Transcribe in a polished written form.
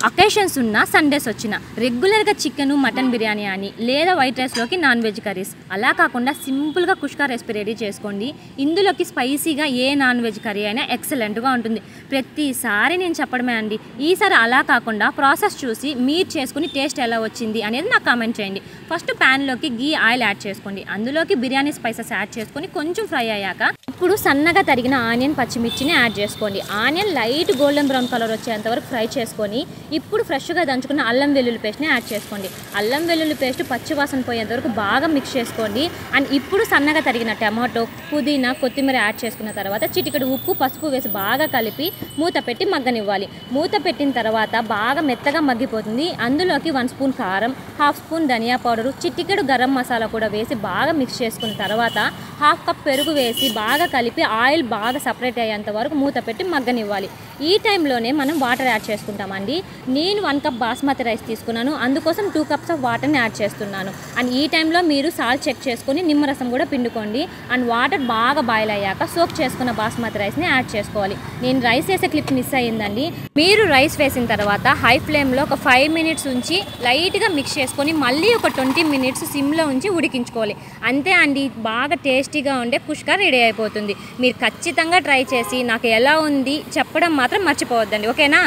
Occasions ఉన్న Sundays వచ్చిన రెగ్యులర్గా చికెన్ మటన్ బిర్యానీ అని లేదా వైట్ రైస్లోకి నాన్ వెజ్ కర్రీస్ అలా కాకుండా సింపుల్గా కుష్కా రెసిపీ రెడీ చేసుకోండి. ఇందులోకి స్పైసీగా ఏ నాన్ వెజ్ కర్రీ అయినా ఎక్సలెంట్గా ఉంటుంది. ప్రతిసారి నేను చెప్పడమే అండి. ఈసారి అలా కాకుండా ప్రాసెస్ చూసి మీరు చేసుకుని టేస్ట్ ఎలా వచ్చింది అనేది నాకు కామెంట్ చేయండి. ఫస్ట్ ప్యాన్లోకి గీ ఆయిల్ యాడ్ చేసుకోండి. అందులోకి బిర్యానీ స్పైసెస్ యాడ్ చేసుకొని కొంచెం ఫ్రై అయ్యాక ఇప్పుడు సన్నగా తరిగిన ఆనియన్ పచ్చిమిర్చిని యాడ్ చేసుకోండి. Onion light golden brown colour వచ్చేంత వరకు ఫ్రై చేసుకొని ఇప్పుడు ఫ్రెష్గా దంచుకున్న అల్లం వెల్లుల్లి పేస్ట్ని యాడ్ చేసుకోండి. అల్లం వెల్లుల్లి పేస్ట్ పచ్చివాసన పోయేంత వరకు బాగా మిక్స్ చేసుకోండి. అండ్ ఇప్పుడు సన్నగా తరిగిన టమాటో, పుదీనా, కొత్తిమీర యాడ్ చేసుకున్న తర్వాత చిటికెడు ఉప్పు, పసుపు వేసి బాగా కలిపి మూత పెట్టి మగ్గనివ్వాలి. మూత పెట్టిన తర్వాత బాగా మెత్తగా మగ్గిపోతుంది. అందులోకి 1 స్పూన్ కారం, 1/2 స్పూన్ ధనియా పౌడరు, చిటికెడు గరం మసాలా కూడా వేసి బాగా మిక్స్ చేసుకున్న తర్వాత 1/2 కప్ పెరుగు వేసి బాగా కలిపి ఆయిల్ బాగా సపరేట్ అయ్యేంత వరకు మూత పెట్టి మగ్గనివ్వాలి. ఈ టైంలోనే మనం వాటర్ యాడ్ చేసుకుంటామండి. నేను 1 కప్ బాస్మతి రైస్ తీసుకున్నాను, అందుకోసం 2 కప్స్ ఆఫ్ వాటర్ని యాడ్ చేస్తున్నాను. అండ్ ఈ టైంలో మీరు సాల్ట్ చెక్ చేసుకొని నిమ్మరసం కూడా పిండుకోండి. అండ్ వాటర్ బాగా బాయిల్ అయ్యాక సోక్ చేసుకున్న బాస్మతి రైస్ని యాడ్ చేసుకోవాలి. నేను రైస్ వేసే క్లిప్ మిస్ అయ్యిందండి. మీరు రైస్ వేసిన తర్వాత హై ఫ్లేమ్లో ఒక 5 మినిట్స్ ఉంచి లైట్గా మిక్స్ చేసుకొని మళ్ళీ ఒక 20 మినిట్స్ సిమ్లో ఉంచి ఉడికించుకోవాలి. అంతే అండి, బాగా టేస్టీగా ఉండే కుష్కా రెడీ అయిపోతుంది. మీరు ఖచ్చితంగా ట్రై చేసి నాకు ఎలా ఉంది చెప్పడం మాత్రం మర్చిపోవద్దండి. ఓకేనా?